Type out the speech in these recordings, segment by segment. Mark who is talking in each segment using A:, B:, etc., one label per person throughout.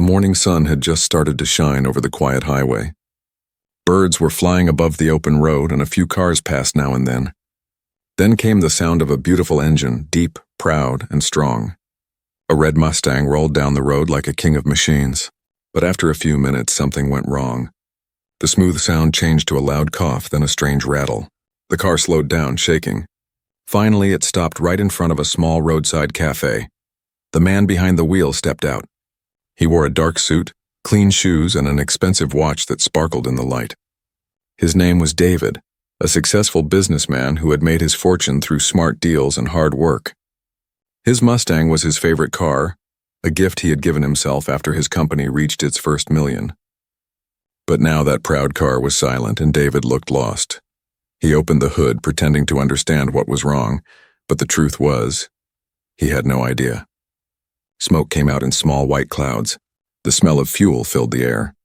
A: The morning sun had just started to shine over the quiet highway. Birds were flying above the open road and a few cars passed now and then. Then came the sound of a beautiful engine, deep, proud, and strong. A red Mustang rolled down the road like a king of machines. But after a few minutes, something went wrong. The smooth sound changed to a loud cough, then a strange rattle. The car slowed down, shaking. Finally, it stopped right in front of a small roadside cafe. The man behind the wheel stepped out. He wore a dark suit, clean shoes, and an expensive watch that sparkled in the light. His name was David, a successful businessman who had made his fortune through smart deals and hard work. His Mustang was his favorite car, a gift he had given himself after his company reached its first million. But now that proud car was silent and David looked lost. He opened the hood, pretending to understand what was wrong, but the truth was, he had no idea. Smoke came out in small white clouds. The smell of fuel filled the air.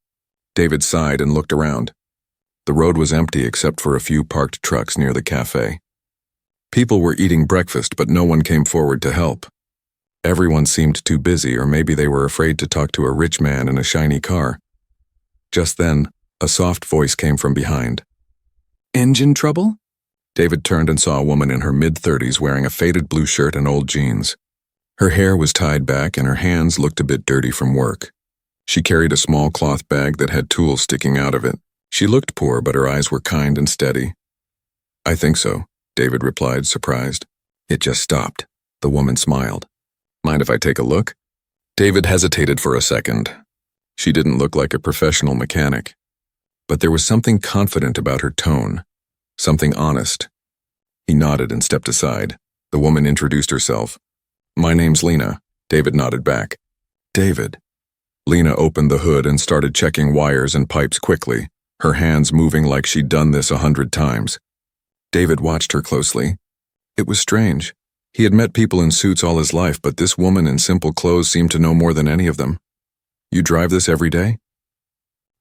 A: David sighed and looked around. The road was empty except for a few parked trucks near the cafe. People were eating breakfast, but no one came forward to help. Everyone seemed too busy, or maybe they were afraid to talk to a rich man in a shiny car. Just then, a soft voice came from behind. "Engine trouble?" David turned and saw a woman in her mid-30s wearing a faded blue shirt and old jeans. Her hair was tied back and her hands looked a bit dirty from work. She carried a small cloth bag that had tools sticking out of it. She looked poor, but her eyes were kind and steady. "I think so," David replied, surprised. "It just stopped." The woman smiled. "Mind if I take a look?" David hesitated for a second. She didn't look like a professional mechanic. But there was something confident about her tone, something honest. He nodded and stepped aside. The woman introduced herself. "My name's Lena." David nodded back. "David." Lena opened the hood and started checking wires and pipes quickly, her hands moving like she'd done this 100 times. David watched her closely. It was strange. He had met people in suits all his life, but this woman in simple clothes seemed to know more than any of them. "You drive this every day?"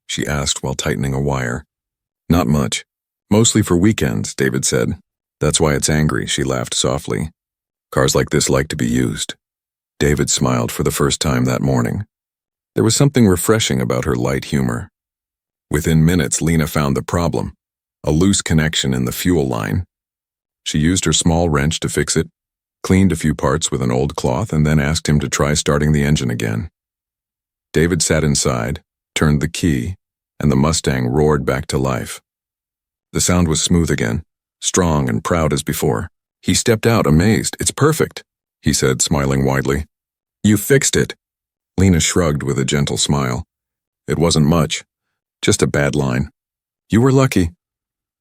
A: she asked while tightening a wire. "Not much. Mostly for weekends," David said. "That's why it's angry," she laughed softly. "Cars like this like to be used." David smiled for the first time that morning. There was something refreshing about her light humor. Within minutes, Lena found the problem, a loose connection in the fuel line. She used her small wrench to fix it, cleaned a few parts with an old cloth, and then asked him to try starting the engine again. David sat inside, turned the key, and the Mustang roared back to life. The sound was smooth again, strong and proud as before. He stepped out, amazed. "It's perfect," he said, smiling widely. "You fixed it." Lena shrugged with a gentle smile. "It wasn't much, just a bad line." "You were lucky."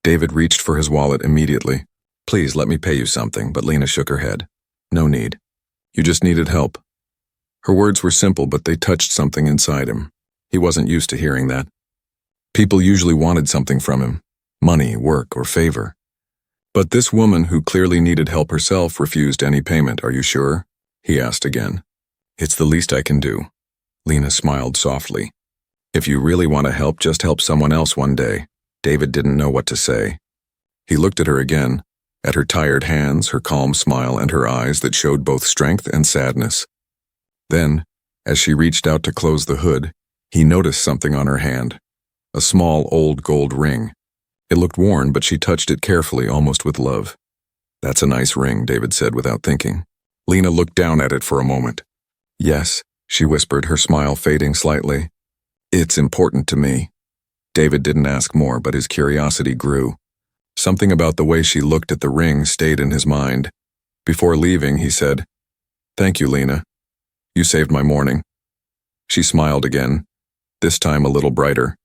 A: David reached for his wallet immediately. "Please let me pay you something," but Lena shook her head. "No need. You just needed help." Her words were simple, but they touched something inside him. He wasn't used to hearing that. People usually wanted something from him, money, work, or favor. But this woman, who clearly needed help herself, refused any payment. "Are you sure?" he asked again. "It's the least I can do." Lena smiled softly. "If you really want to help, just help someone else one day." David didn't know what to say. He looked at her again, at her tired hands, her calm smile, and her eyes that showed both strength and sadness. Then, as she reached out to close the hood, he noticed something on her hand, a small old gold ring. It looked worn, but she touched it carefully, almost with love. "That's a nice ring," David said without thinking. Lena looked down at it for a moment. "Yes," she whispered, her smile fading slightly. "It's important to me." David didn't ask more, but his curiosity grew. Something about the way she looked at the ring stayed in his mind. Before leaving, he said, "Thank you, Lena. You saved my morning." She smiled again, this time a little brighter.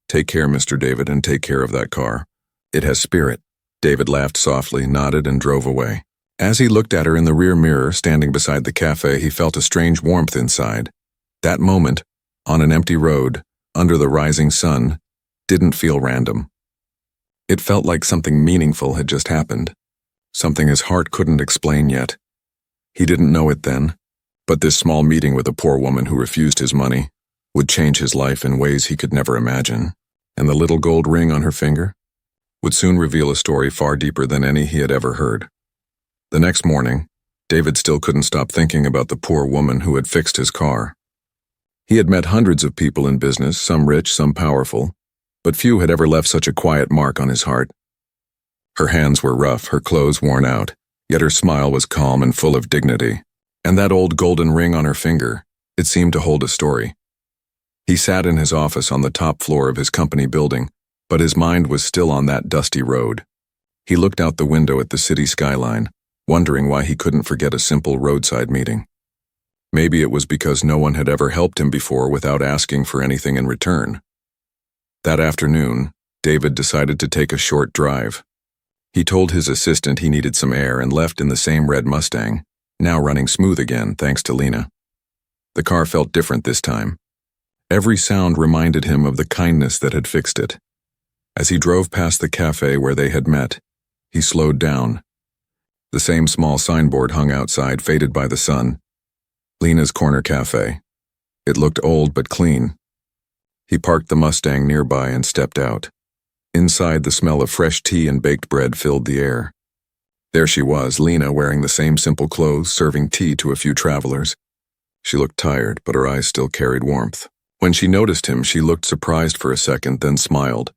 A: "Take care, Mr. David, and take care of that car. It has spirit." David laughed softly, nodded, and drove away. As he looked at her in the rear mirror, standing beside the cafe, he felt a strange warmth inside. That moment, on an empty road, under the rising sun, didn't feel random. It felt like something meaningful had just happened, something his heart couldn't explain yet. He didn't know it then, but this small meeting with a poor woman who refused his money would change his life in ways he could never imagine. And the little gold ring on her finger would soon reveal a story far deeper than any he had ever heard. The next morning, David still couldn't stop thinking about the poor woman who had fixed his car. He had met hundreds of people in business, some rich, some powerful, but few had ever left such a quiet mark on his heart. Her hands were rough, her clothes worn out, yet her smile was calm and full of dignity. And that old golden ring on her finger, it seemed to hold a story. He sat in his office on the top floor of his company building, but his mind was still on that dusty road. He looked out the window at the city skyline, wondering why he couldn't forget a simple roadside meeting. Maybe it was because no one had ever helped him before without asking for anything in return. That afternoon, David decided to take a short drive. He told his assistant he needed some air and left in the same red Mustang, now running smooth again thanks to Lena. The car felt different this time. Every sound reminded him of the kindness that had fixed it. As he drove past the cafe where they had met, he slowed down. The same small signboard hung outside, faded by the sun. Lena's Corner Cafe. It looked old but clean. He parked the Mustang nearby and stepped out. Inside, the smell of fresh tea and baked bread filled the air. There she was, Lena, wearing the same simple clothes, serving tea to a few travelers. She looked tired, but her eyes still carried warmth. When she noticed him, she looked surprised for a second, then smiled.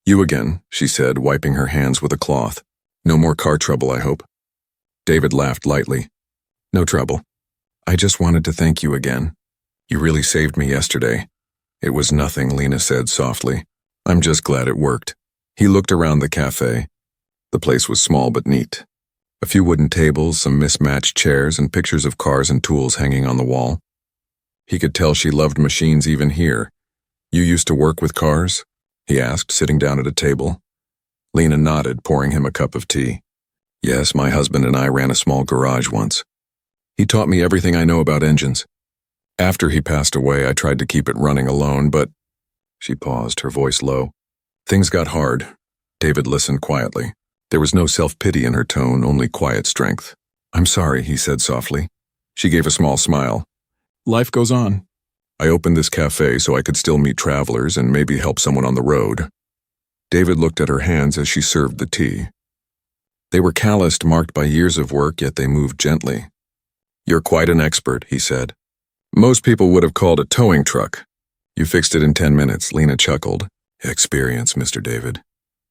A: "You again," she said, wiping her hands with a cloth. "No more car trouble, I hope." David laughed lightly. "No trouble. I just wanted to thank you again. You really saved me yesterday." "It was nothing," Lena said softly. "I'm just glad it worked." He looked around the cafe. The place was small but neat. A few wooden tables, some mismatched chairs, and pictures of cars and tools hanging on the wall. He could tell she loved machines even here. "You used to work with cars?" he asked, sitting down at a table. Lena nodded, pouring him a cup of tea. "Yes, my husband and I ran a small garage once. He taught me everything I know about engines. After he passed away, I tried to keep it running alone, but—" She paused, her voice low. "Things got hard." David listened quietly. There was no self-pity in her tone, only quiet strength. "I'm sorry," he said softly. She gave a small smile. "Life goes on. I opened this cafe so I could still meet travelers and maybe help someone on the road." David looked at her hands as she served the tea. They were calloused, marked by years of work, yet they moved gently. "You're quite an expert," he said. "Most people would have called a towing truck. You fixed it in 10 minutes, Lena chuckled. "Experience, Mr. David.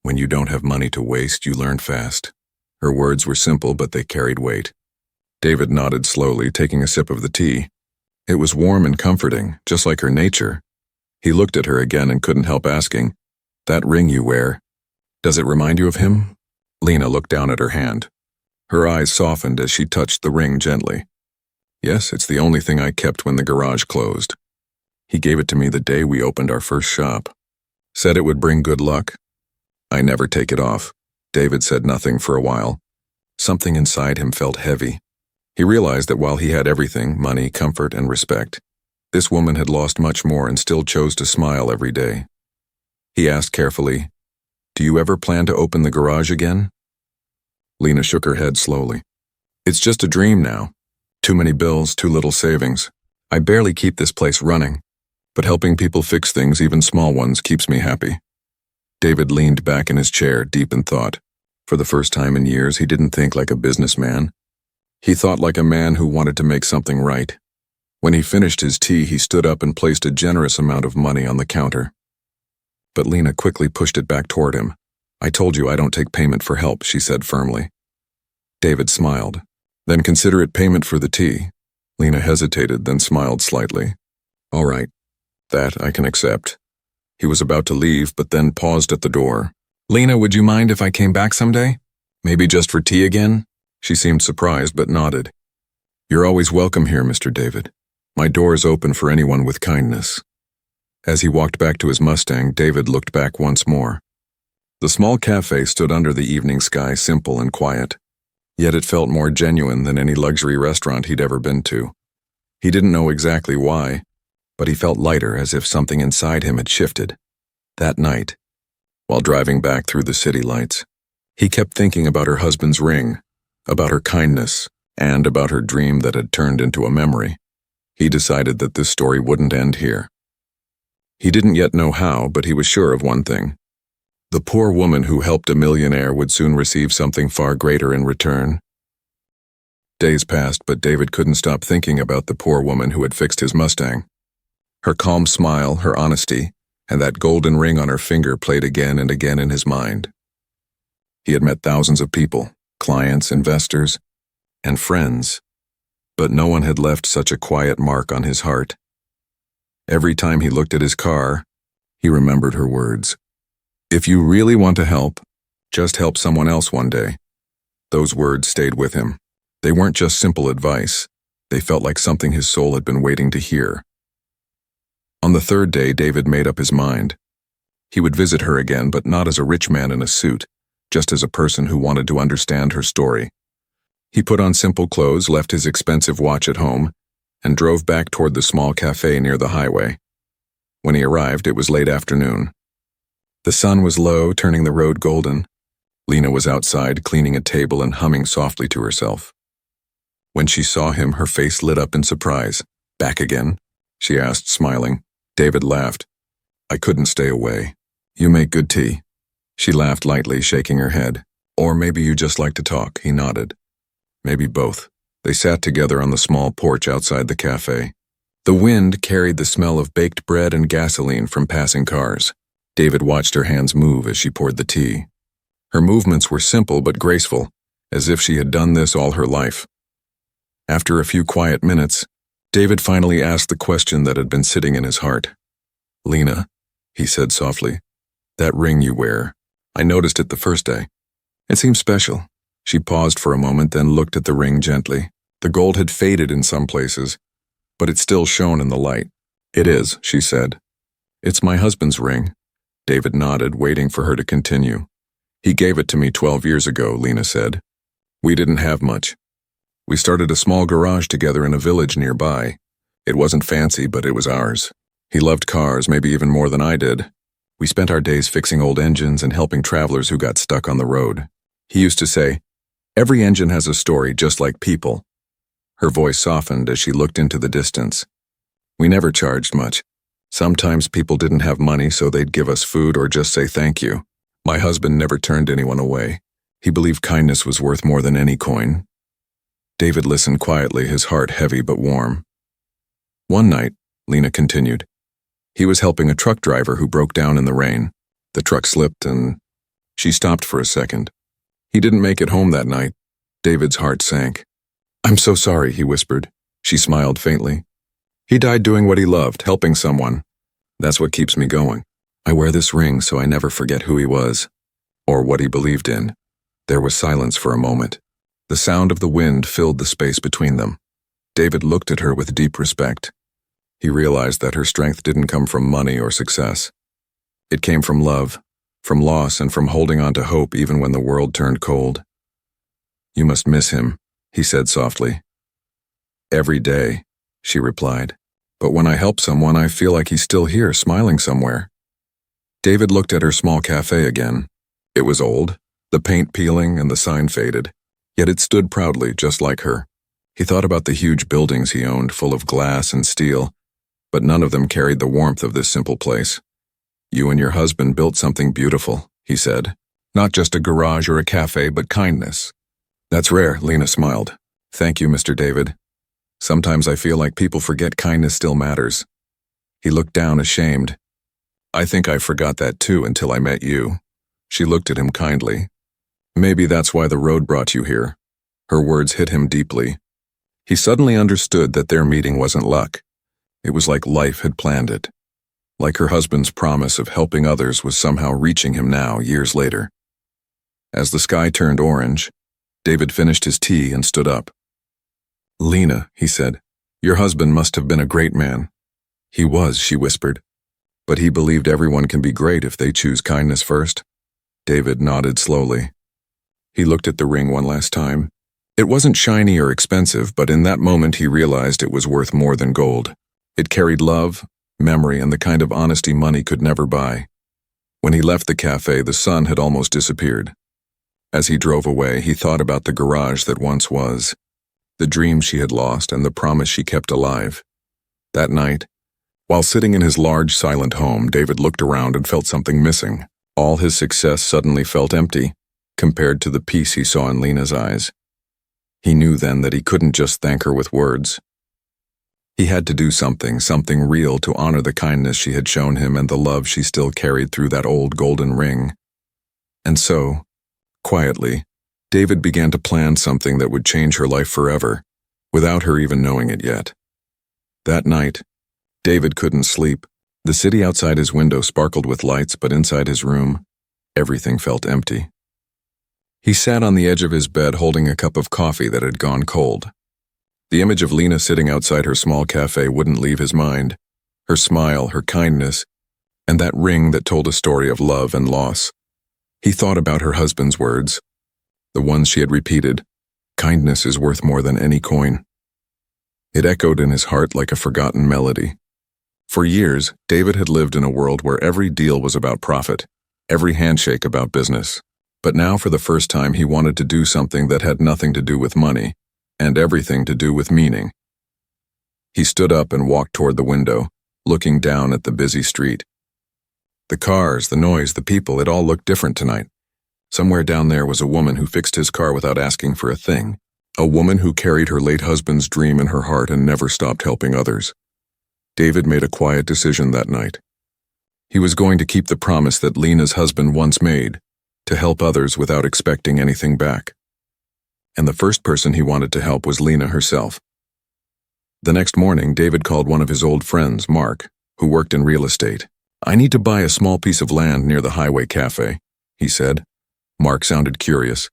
A: When you don't have money to waste, you learn fast." Her words were simple, but they carried weight. David nodded slowly, taking a sip of the tea. It was warm and comforting, just like her nature. He looked at her again and couldn't help asking, "That ring you wear, does it remind you of him?" Lena looked down at her hand. Her eyes softened as she touched the ring gently. "Yes, it's the only thing I kept when the garage closed. He gave it to me the day we opened our first shop. Said it would bring good luck. I never take it off." David said nothing for a while. Something inside him felt heavy. He realized that while he had everything, money, comfort, and respect, this woman had lost much more and still chose to smile every day. He asked carefully, "Do you ever plan to open the garage again?" Lena shook her head slowly. "It's just a dream now. Too many bills, too little savings. I barely keep this place running, but helping people fix things, even small ones, keeps me happy." David leaned back in his chair, deep in thought. For the first time in years, he didn't think like a businessman. He thought like a man who wanted to make something right. When he finished his tea, he stood up and placed a generous amount of money on the counter. But Lena quickly pushed it back toward him. "I told you I don't take payment for help," she said firmly. David smiled. "Then consider it payment for the tea." Lena hesitated, then smiled slightly. "All right, that I can accept." He was about to leave, but then paused at the door. "Lena, would you mind if I came back someday? Maybe just for tea again?" She seemed surprised, but nodded. "You're always welcome here, Mr. David. My door is open for anyone with kindness." As he walked back to his Mustang, David looked back once more. The small cafe stood under the evening sky, simple and quiet. Yet it felt more genuine than any luxury restaurant he'd ever been to. He didn't know exactly why, but he felt lighter, as if something inside him had shifted. That night, while driving back through the city lights, he kept thinking about her husband's ring, about her kindness, and about her dream that had turned into a memory. He decided that this story wouldn't end here. He didn't yet know how, but he was sure of one thing. The poor woman who helped a millionaire would soon receive something far greater in return. Days passed, but David couldn't stop thinking about the poor woman who had fixed his Mustang. Her calm smile, her honesty, and that golden ring on her finger played again and again in his mind. He had met thousands of people, clients, investors, and friends, but no one had left such a quiet mark on his heart. Every time he looked at his car, he remembered her words. If you really want to help, just help someone else one day. Those words stayed with him. They weren't just simple advice. They felt like something his soul had been waiting to hear. On the third day, David made up his mind. He would visit her again, but not as a rich man in a suit, just as a person who wanted to understand her story. He put on simple clothes, left his expensive watch at home, and drove back toward the small cafe near the highway. When he arrived, it was late afternoon. The sun was low, turning the road golden. Lena was outside, cleaning a table and humming softly to herself. When she saw him, her face lit up in surprise. "Back again?" she asked, smiling. David laughed. "I couldn't stay away. You make good tea." She laughed lightly, shaking her head. "Or maybe you just like to talk," he nodded. "Maybe both." They sat together on the small porch outside the cafe. The wind carried the smell of baked bread and gasoline from passing cars. David watched her hands move as she poured the tea. Her movements were simple but graceful, as if she had done this all her life. After a few quiet minutes, David finally asked the question that had been sitting in his heart. "Lena," he said softly, "that ring you wear, I noticed it the first day. It seems special." She paused for a moment, then looked at the ring gently. The gold had faded in some places, but it still shone in the light. "It is," she said. "It's my husband's ring." David nodded, waiting for her to continue. "He gave it to me 12 years ago," Lena said. "We didn't have much. We started a small garage together in a village nearby. It wasn't fancy, but it was ours. He loved cars, maybe even more than I did. We spent our days fixing old engines and helping travelers who got stuck on the road. He used to say, 'Every engine has a story, just like people.'" Her voice softened as she looked into the distance. "We never charged much. Sometimes people didn't have money, so they'd give us food or just say thank you. My husband never turned anyone away. He believed kindness was worth more than any coin." David listened quietly, his heart heavy but warm. "One night," Lena continued, "he was helping a truck driver who broke down in the rain. The truck slipped and..." She stopped for a second. "He didn't make it home that night." David's heart sank. "I'm so sorry," he whispered. She smiled faintly. "He died doing what he loved, helping someone. That's what keeps me going. I wear this ring so I never forget who he was, or what he believed in." There was silence for a moment. The sound of the wind filled the space between them. David looked at her with deep respect. He realized that her strength didn't come from money or success. It came from love, from loss, and from holding on to hope even when the world turned cold. "You must miss him," he said softly. "Every day," she replied. "But when I help someone, I feel like he's still here, smiling somewhere." David looked at her small cafe again. It was old, the paint peeling and the sign faded. Yet it stood proudly, just like her. He thought about the huge buildings he owned, full of glass and steel, but none of them carried the warmth of this simple place. "You and your husband built something beautiful," he said. "Not just a garage or a cafe, but kindness." "That's rare," Lena smiled. "Thank you, Mr. David. Sometimes I feel like people forget kindness still matters." He looked down, ashamed. "I think I forgot that too until I met you." She looked at him kindly. "Maybe that's why the road brought you here." Her words hit him deeply. He suddenly understood that their meeting wasn't luck. It was like life had planned it. Like her husband's promise of helping others was somehow reaching him now, years later. As the sky turned orange, David finished his tea and stood up. "Lena," he said, "your husband must have been a great man." "He was," she whispered. "But he believed everyone can be great if they choose kindness first." David nodded slowly. He looked at the ring one last time. It wasn't shiny or expensive, but in that moment he realized it was worth more than gold. It carried love, memory, and the kind of honesty money could never buy. When he left the cafe, the sun had almost disappeared. As he drove away, he thought about the garage that once was, the dream she had lost, and the promise she kept alive. That night, while sitting in his large, silent home, David looked around and felt something missing. All his success suddenly felt empty, compared to the peace he saw in Lena's eyes. He knew then that he couldn't just thank her with words. He had to do something real to honor the kindness she had shown him and the love she still carried through that old golden ring. And so, quietly, David began to plan something that would change her life forever, without her even knowing it yet. That night, David couldn't sleep. The city outside his window sparkled with lights, but inside his room, everything felt empty. He sat on the edge of his bed holding a cup of coffee that had gone cold. The image of Lena sitting outside her small cafe wouldn't leave his mind. Her smile, her kindness, and that ring that told a story of love and loss. He thought about her husband's words, the ones she had repeated, "Kindness is worth more than any coin." It echoed in his heart like a forgotten melody. For years, David had lived in a world where every deal was about profit, every handshake about business. But now for the first time he wanted to do something that had nothing to do with money, and everything to do with meaning. He stood up and walked toward the window, looking down at the busy street. The cars, the noise, the people, it all looked different tonight. Somewhere down there was a woman who fixed his car without asking for a thing. A woman who carried her late husband's dream in her heart and never stopped helping others. David made a quiet decision that night. He was going to keep the promise that Lena's husband once made, to help others without expecting anything back. And the first person he wanted to help was Lena herself. The next morning, David called one of his old friends, Mark, who worked in real estate. "I need to buy a small piece of land near the highway cafe," he said. Mark sounded curious.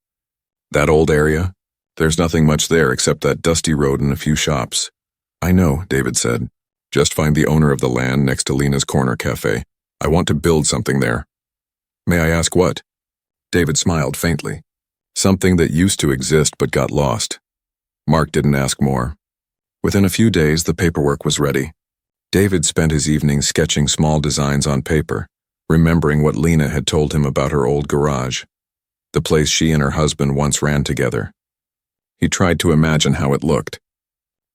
A: "That old area? There's nothing much there except that dusty road and a few shops." "I know," David said. "Just find the owner of the land next to Lena's corner cafe. I want to build something there." "May I ask what?" David smiled faintly. "Something that used to exist but got lost." Mark didn't ask more. Within a few days, the paperwork was ready. David spent his evenings sketching small designs on paper, remembering what Lena had told him about her old garage, the place she and her husband once ran together. He tried to imagine how it looked.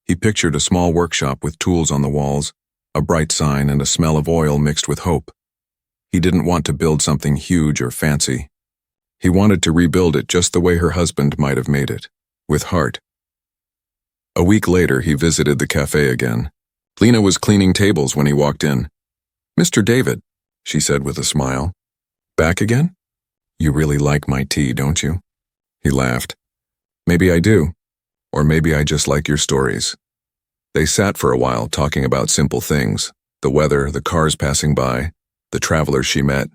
A: He pictured a small workshop with tools on the walls, a bright sign, and a smell of oil mixed with hope. He didn't want to build something huge or fancy. He wanted to rebuild it just the way her husband might have made it, with heart. A week later, he visited the cafe again. Lena was cleaning tables when he walked in. "Mr. David," she said with a smile. "Back again? You really like my tea, don't you?" He laughed. "Maybe I do. Or maybe I just like your stories." They sat for a while talking about simple things, the weather, the cars passing by, the travelers she met.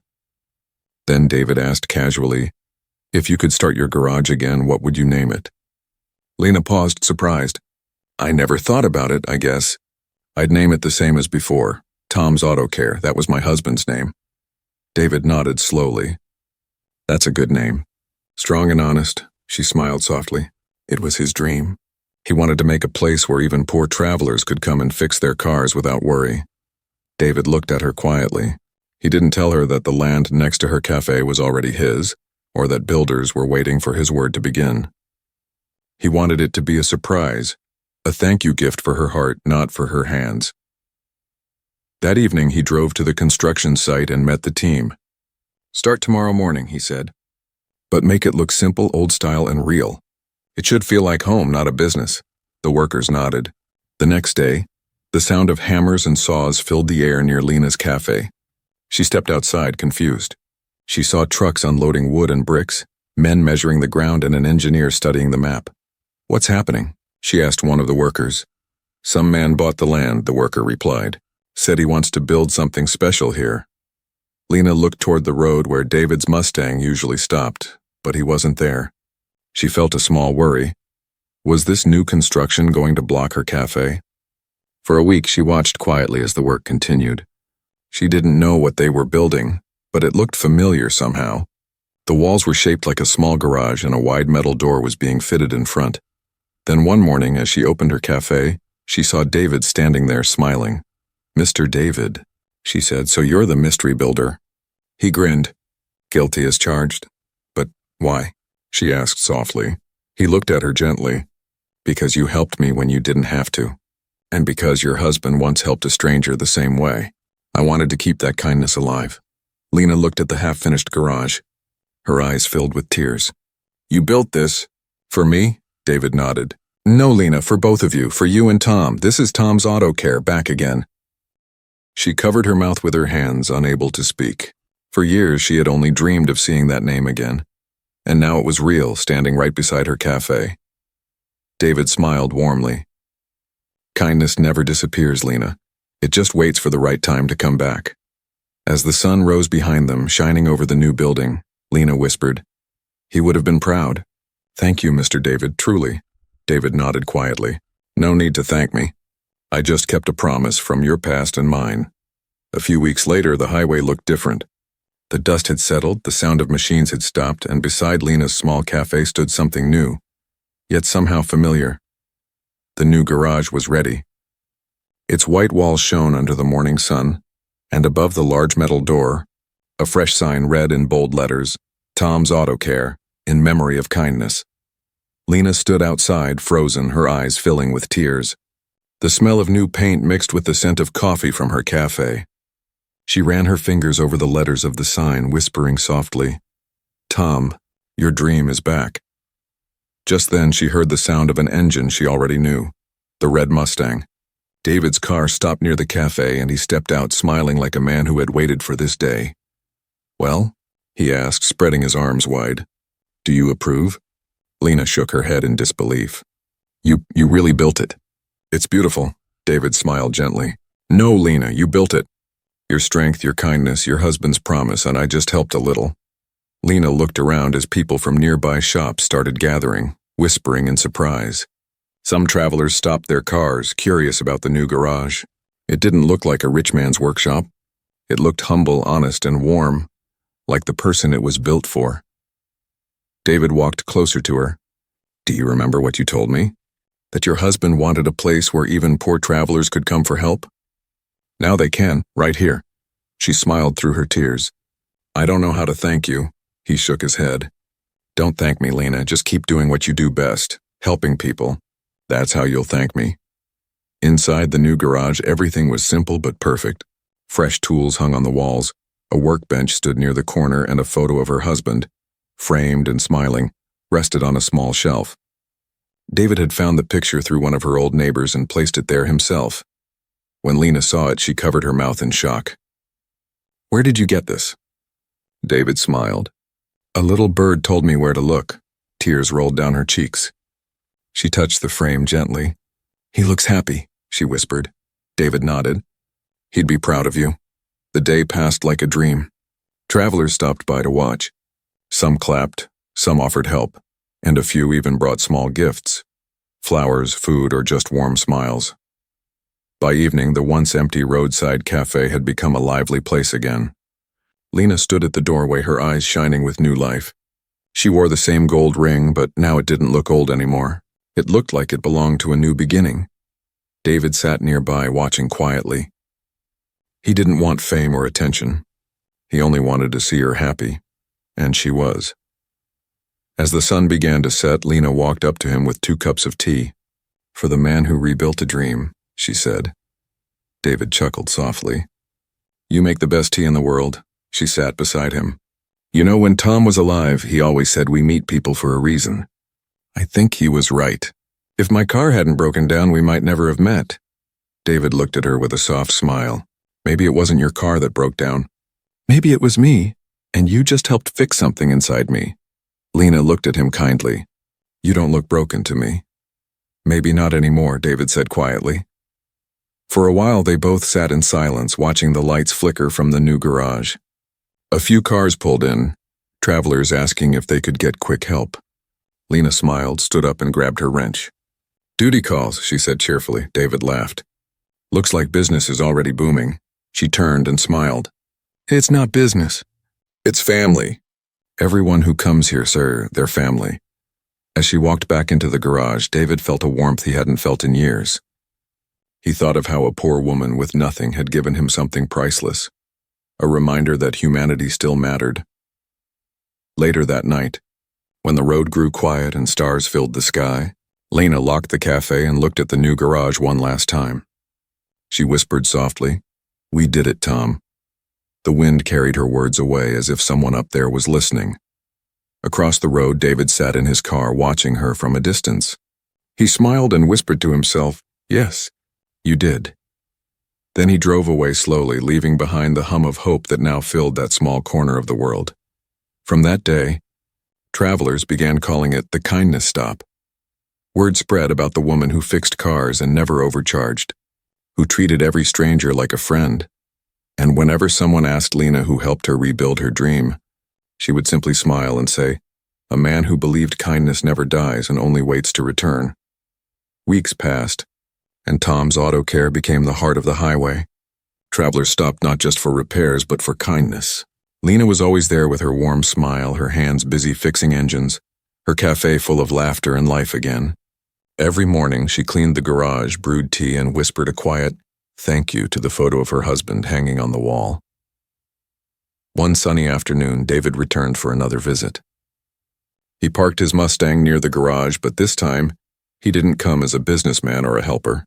A: Then David asked casually, "If you could start your garage again, what would you name it?" Lena paused, surprised. "I never thought about it, I guess. I'd name it the same as before, Tom's Auto Care. That was my husband's name." David nodded slowly. "That's a good name. Strong and honest," she smiled softly. It was his dream. He wanted to make a place where even poor travelers could come and fix their cars without worry. David looked at her quietly. He didn't tell her that the land next to her cafe was already his, or that builders were waiting for his word to begin. He wanted it to be a surprise, a thank you gift for her heart, not for her hands. That evening, he drove to the construction site and met the team. "Start tomorrow morning," he said. "But make it look simple, old-style, and real. It should feel like home, not a business." The workers nodded. The next day, the sound of hammers and saws filled the air near Lena's cafe. She stepped outside, confused. She saw trucks unloading wood and bricks, men measuring the ground, and an engineer studying the map. "What's happening?" she asked one of the workers. "Some man bought the land," the worker replied. "Said he wants to build something special here." Lena looked toward the road where David's Mustang usually stopped, but he wasn't there. She felt a small worry. Was this new construction going to block her cafe? For a week, she watched quietly as the work continued. She didn't know what they were building, but it looked familiar somehow. The walls were shaped like a small garage, and a wide metal door was being fitted in front. Then one morning, as she opened her cafe, she saw David standing there smiling. "Mr. David," she said, "so you're the mystery builder." He grinned. "Guilty as charged." "But why?" she asked softly. He looked at her gently. "Because you helped me when you didn't have to. And because your husband once helped a stranger the same way. I wanted to keep that kindness alive." Lena looked at the half-finished garage. Her eyes filled with tears. "You built this? For me?" David nodded. No, Lena, for both of you, for you and Tom. This is Tom's Auto Care, back again. She covered her mouth with her hands, unable to speak. For years she had only dreamed of seeing that name again. And now it was real, standing right beside her cafe. David smiled warmly. Kindness never disappears, Lena. It just waits for the right time to come back. As the sun rose behind them, shining over the new building, Lena whispered, "He would have been proud." "Thank you, Mr. David, truly." David nodded quietly. "No need to thank me. I just kept a promise from your past and mine." A few weeks later, the highway looked different. The dust had settled, the sound of machines had stopped, and beside Lena's small cafe stood something new, yet somehow familiar. The new garage was ready. Its white walls shone under the morning sun, and above the large metal door, a fresh sign read in bold letters, "Tom's Auto Care, in memory of kindness." Lena stood outside, frozen, her eyes filling with tears. The smell of new paint mixed with the scent of coffee from her cafe. She ran her fingers over the letters of the sign, whispering softly, "Tom, your dream is back." Just then she heard the sound of an engine she already knew, the red Mustang. David's car stopped near the cafe and he stepped out smiling like a man who had waited for this day. "Well?" he asked, spreading his arms wide. "Do you approve?" Lena shook her head in disbelief. You really built it." "It's beautiful," David smiled gently. "No, Lena, you built it. Your strength, your kindness, your husband's promise, and I just helped a little." Lena looked around as people from nearby shops started gathering, whispering in surprise. Some travelers stopped their cars, curious about the new garage. It didn't look like a rich man's workshop. It looked humble, honest, and warm, like the person it was built for. David walked closer to her. "Do you remember what you told me? That your husband wanted a place where even poor travelers could come for help? Now they can, right here." She smiled through her tears. "I don't know how to thank you." He shook his head. "Don't thank me, Lena. Just keep doing what you do best, helping people. That's how you'll thank me." Inside the new garage, everything was simple but perfect. Fresh tools hung on the walls. A workbench stood near the corner and a photo of her husband, framed and smiling, rested on a small shelf. David had found the picture through one of her old neighbors and placed it there himself. When Lena saw it, she covered her mouth in shock. "Where did you get this?" David smiled. "A little bird told me where to look." Tears rolled down her cheeks. She touched the frame gently. "He looks happy," she whispered. David nodded. "He'd be proud of you." The day passed like a dream. Travelers stopped by to watch. Some clapped, some offered help, and a few even brought small gifts. Flowers, food, or just warm smiles. By evening, the once empty roadside cafe had become a lively place again. Lena stood at the doorway, her eyes shining with new life. She wore the same gold ring, but now it didn't look old anymore. It looked like it belonged to a new beginning. David sat nearby, watching quietly. He didn't want fame or attention. He only wanted to see her happy, and she was. As the sun began to set, Lena walked up to him with 2 cups of tea. "For the man who rebuilt a dream," she said. David chuckled softly. "You make the best tea in the world." She sat beside him. "You know, when Tom was alive, he always said we meet people for a reason. I think he was right. If my car hadn't broken down, we might never have met." David looked at her with a soft smile. "Maybe it wasn't your car that broke down. Maybe it was me, and you just helped fix something inside me." Lena looked at him kindly. "You don't look broken to me." "Maybe not anymore," David said quietly. For a while they both sat in silence, watching the lights flicker from the new garage. A few cars pulled in, travelers asking if they could get quick help. Lena smiled, stood up, and grabbed her wrench. "Duty calls," she said cheerfully. David laughed. "Looks like business is already booming." She turned and smiled. "It's not business. It's family. Everyone who comes here, sir, they're family." As she walked back into the garage, David felt a warmth he hadn't felt in years. He thought of how a poor woman with nothing had given him something priceless, a reminder that humanity still mattered. Later that night, when the road grew quiet and stars filled the sky, Lena locked the cafe and looked at the new garage one last time. She whispered softly, "We did it, Tom." The wind carried her words away as if someone up there was listening. Across the road, David sat in his car watching her from a distance. He smiled and whispered to himself, "Yes, you did." Then he drove away slowly, leaving behind the hum of hope that now filled that small corner of the world. From that day, travelers began calling it the kindness stop. Word spread about the woman who fixed cars and never overcharged, who treated every stranger like a friend. And whenever someone asked Lena who helped her rebuild her dream, she would simply smile and say, "A man who believed kindness never dies and only waits to return." Weeks passed, and Tom's Auto Care became the heart of the highway. Travelers stopped not just for repairs, but for kindness. Lena was always there with her warm smile, her hands busy fixing engines, her cafe full of laughter and life again. Every morning she cleaned the garage, brewed tea, and whispered a quiet thank you to the photo of her husband hanging on the wall. One sunny afternoon, David returned for another visit. He parked his Mustang near the garage, but this time, he didn't come as a businessman or a helper.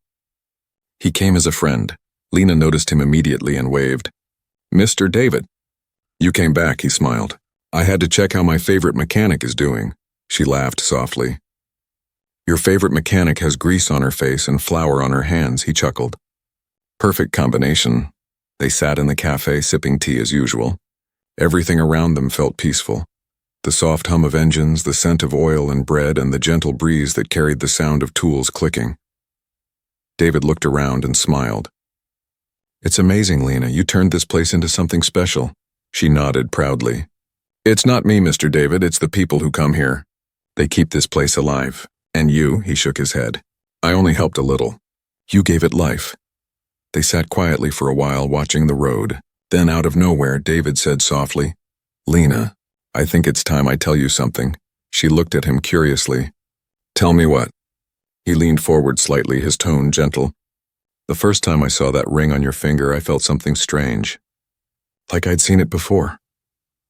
A: He came as a friend. Lena noticed him immediately and waved. "Mr. David." "You came back," he smiled. "I had to check how my favorite mechanic is doing." She laughed softly. "Your favorite mechanic has grease on her face and flour on her hands," he chuckled. Perfect combination. They sat in the cafe sipping tea as usual. Everything around them felt peaceful. The soft hum of engines, the scent of oil and bread, and the gentle breeze that carried the sound of tools clicking. David looked around and smiled. "It's amazing, Lena. You turned this place into something special." She nodded proudly. "It's not me, Mr. David. It's the people who come here. They keep this place alive. And you," he shook his head. "I only helped a little. You gave it life." They sat quietly for a while, watching the road. Then, out of nowhere, David said softly, "Lena, I think it's time I tell you something." She looked at him curiously. "Tell me what?" He leaned forward slightly, his tone gentle. "The first time I saw that ring on your finger, I felt something strange. Like I'd seen it before."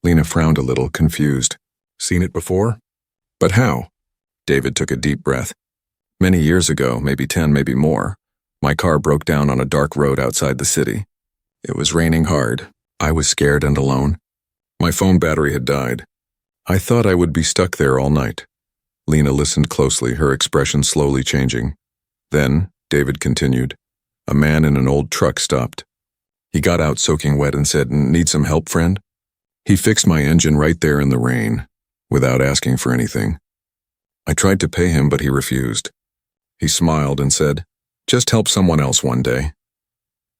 A: Lena frowned a little, confused. "Seen it before? But how?" David took a deep breath. "Many years ago, maybe 10, maybe more, my car broke down on a dark road outside the city. It was raining hard. I was scared and alone. My phone battery had died. I thought I would be stuck there all night." Lena listened closely, her expression slowly changing. Then, David continued, "A man in an old truck stopped. He got out soaking wet and said, 'Need some help, friend?' He fixed my engine right there in the rain, without asking for anything. I tried to pay him, but he refused. He smiled and said, 'Just help someone else one day.'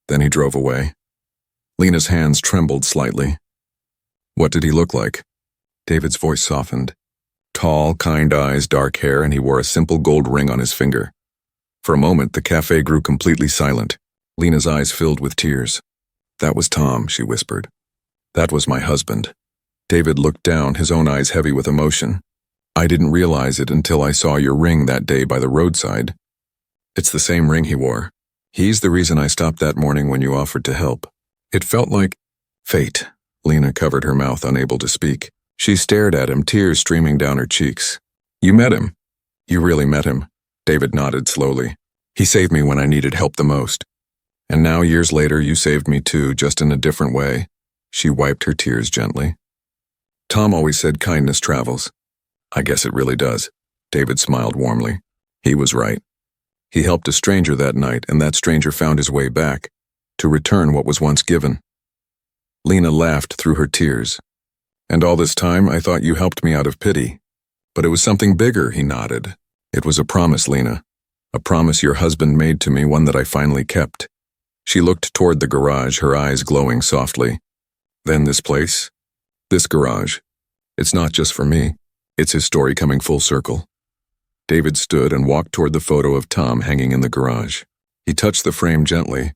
A: Then he drove away." Lena's hands trembled slightly. "What did he look like?" David's voice softened. Tall, kind eyes, dark hair, and he wore a simple gold ring on his finger. For a moment, the cafe grew completely silent. Lena's eyes filled with tears. "That was Tom," she whispered. "That was my husband." David looked down, his own eyes heavy with emotion. "I didn't realize it until I saw your ring that day by the roadside. It's the same ring he wore. He's the reason I stopped that morning when you offered to help. It felt like fate." Lena covered her mouth, unable to speak. She stared at him, tears streaming down her cheeks. "You met him?" "You really met him." David nodded slowly. "He saved me when I needed help the most. And now, years later, you saved me too, just in a different way." She wiped her tears gently. "Tom always said kindness travels. I guess it really does." David smiled warmly. He was right. He helped a stranger that night, and that stranger found his way back, to return what was once given. Lena laughed through her tears. "And all this time, I thought you helped me out of pity. But it was something bigger," he nodded. "It was a promise, Lena. A promise your husband made to me, one that I finally kept." She looked toward the garage, her eyes glowing softly. "Then this place? This garage. It's not just for me. It's his story coming full circle." David stood and walked toward the photo of Tom hanging in the garage. He touched the frame gently.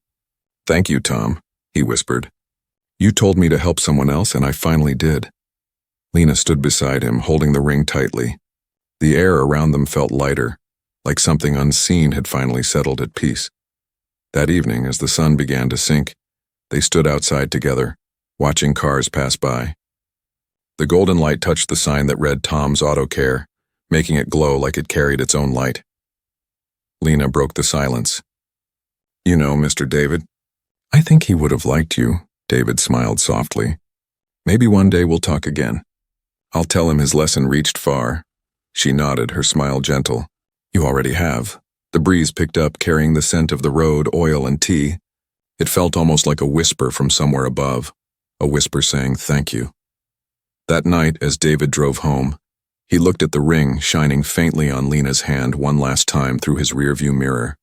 A: "Thank you, Tom," he whispered. "You told me to help someone else, and I finally did." Lena stood beside him, holding the ring tightly. The air around them felt lighter, like something unseen had finally settled at peace. That evening, as the sun began to sink, they stood outside together, watching cars pass by. The golden light touched the sign that read Tom's Auto Care, making it glow like it carried its own light. Lena broke the silence. "You know, Mr. David, I think he would have liked you." David smiled softly. "Maybe one day we'll talk again. I'll tell him his lesson reached far." She nodded, her smile gentle. You already have. The breeze picked up, carrying the scent of the road, oil, and tea. It felt almost like a whisper from somewhere above, a whisper saying thank you. That night, as David drove home, he looked at the ring shining faintly on Lena's hand one last time through his rearview mirror.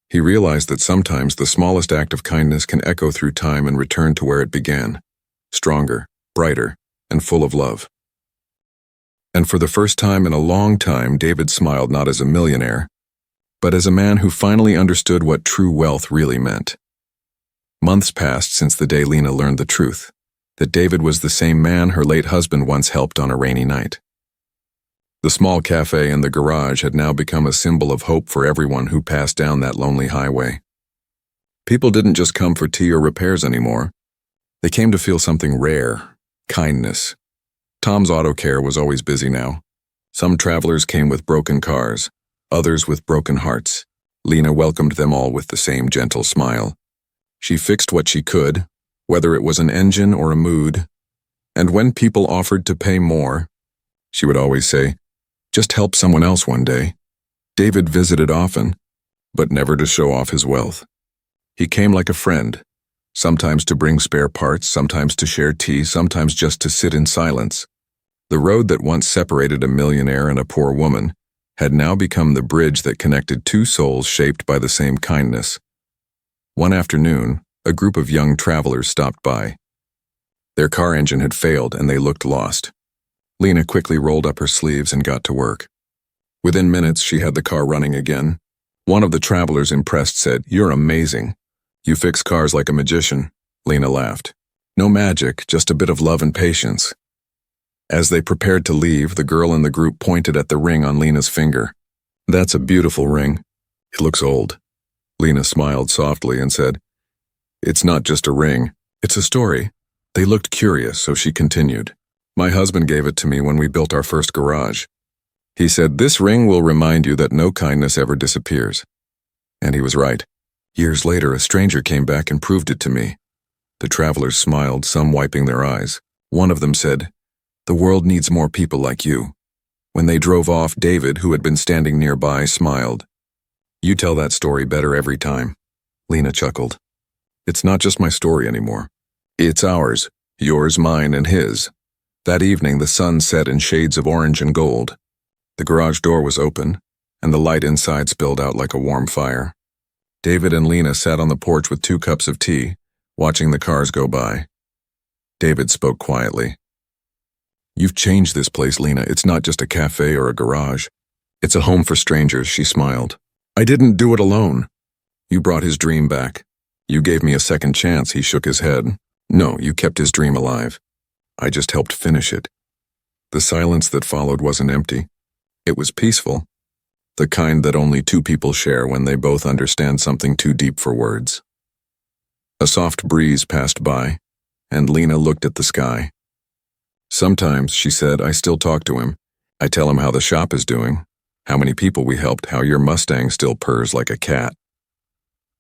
A: He realized that sometimes the smallest act of kindness can echo through time and return to where it began, stronger, brighter, and full of love. And for the first time in a long time, David smiled not as a millionaire, but as a man who finally understood what true wealth really meant. Months passed since the day Lena learned the truth, that David was the same man her late husband once helped on a rainy night. The small cafe in the garage had now become a symbol of hope for everyone who passed down that lonely highway. People didn't just come for tea or repairs anymore. They came to feel something rare, kindness. Tom's auto care was always busy now. Some travelers came with broken cars, others with broken hearts. Lena welcomed them all with the same gentle smile. She fixed what she could, whether it was an engine or a mood, and when people offered to pay more, she would always say, "Just help someone else one day." David visited often, but never to show off his wealth. He came like a friend, sometimes to bring spare parts, sometimes to share tea, sometimes just to sit in silence. The road that once separated a millionaire and a poor woman had now become the bridge that connected two souls shaped by the same kindness. One afternoon, a group of young travelers stopped by. Their car engine had failed and they looked lost. Lena quickly rolled up her sleeves and got to work. Within minutes, she had the car running again. One of the travelers, impressed, said, "You're amazing. You fix cars like a magician." Lena laughed. "No magic, just a bit of love and patience." As they prepared to leave, the girl in the group pointed at the ring on Lena's finger. "That's a beautiful ring. It looks old." Lena smiled softly and said, "It's not just a ring. It's a story." They looked curious, so she continued. "My husband gave it to me when we built our first garage. He said, 'This ring will remind you that no kindness ever disappears.' And he was right. Years later, a stranger came back and proved it to me." The travelers smiled, some wiping their eyes. One of them said, "The world needs more people like you." When they drove off, David, who had been standing nearby, smiled. "You tell that story better every time." Lena chuckled. "It's not just my story anymore. It's ours, yours, mine, and his." That evening, the sun set in shades of orange and gold. The garage door was open, and the light inside spilled out like a warm fire. David and Lena sat on the porch with 2 cups of tea, watching the cars go by. David spoke quietly. "You've changed this place, Lena. It's not just a cafe or a garage. It's a home for strangers," she smiled. "I didn't do it alone. You brought his dream back. You gave me a second chance," he shook his head. "No, you kept his dream alive. I just helped finish it." The silence that followed wasn't empty. It was peaceful, the kind that only 2 people share when they both understand something too deep for words. A soft breeze passed by, and Lena looked at the sky. "Sometimes," she said, "I still talk to him. I tell him how the shop is doing, how many people we helped, how your Mustang still purrs like a cat."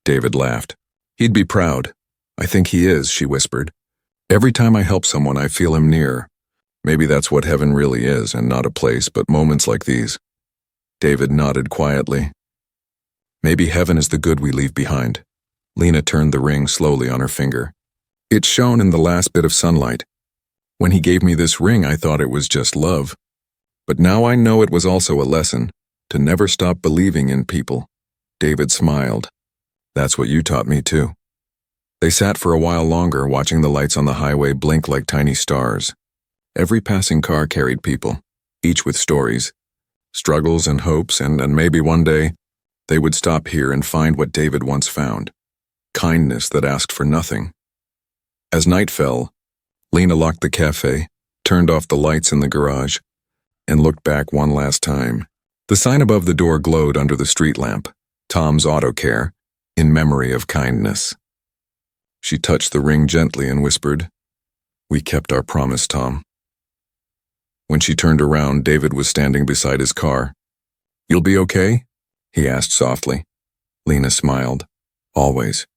A: David laughed. "He'd be proud. I think he is," she whispered. "Every time I help someone, I feel him near. Maybe that's what heaven really is, and not a place, but moments like these." David nodded quietly. "Maybe heaven is the good we leave behind." Lena turned the ring slowly on her finger. "It shone in the last bit of sunlight. When he gave me this ring, I thought it was just love. But now I know it was also a lesson, to never stop believing in people." David smiled. "That's what you taught me too." They sat for a while longer, watching the lights on the highway blink like tiny stars. Every passing car carried people, each with stories, struggles and hopes, and maybe one day, they would stop here and find what David once found, kindness that asked for nothing. As night fell, Lena locked the cafe, turned off the lights in the garage, and looked back one last time. The sign above the door glowed under the street lamp, Tom's Auto Care, in memory of kindness. She touched the ring gently and whispered, "We kept our promise, Tom." When she turned around, David was standing beside his car. "You'll be okay?" he asked softly. Lena smiled. "Always.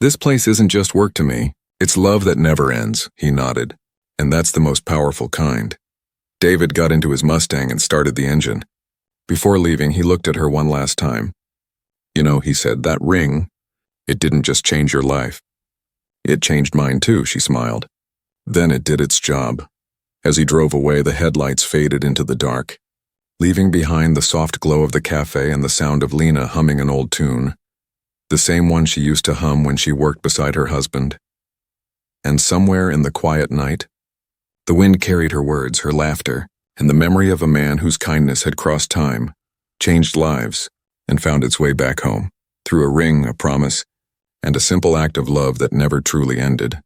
A: This place isn't just work to me. It's love that never ends," he nodded. "And that's the most powerful kind." David got into his Mustang and started the engine. Before leaving, he looked at her one last time. You know, he said, that ring, it didn't just change your life. It changed mine too, she smiled. Then it did its job. As he drove away, the headlights faded into the dark, leaving behind the soft glow of the cafe and the sound of Lena humming an old tune, the same one she used to hum when she worked beside her husband. And somewhere in the quiet night, the wind carried her words, her laughter, and the memory of a man whose kindness had crossed time, changed lives, and found its way back home, through a ring, a promise, and a simple act of love that never truly ended.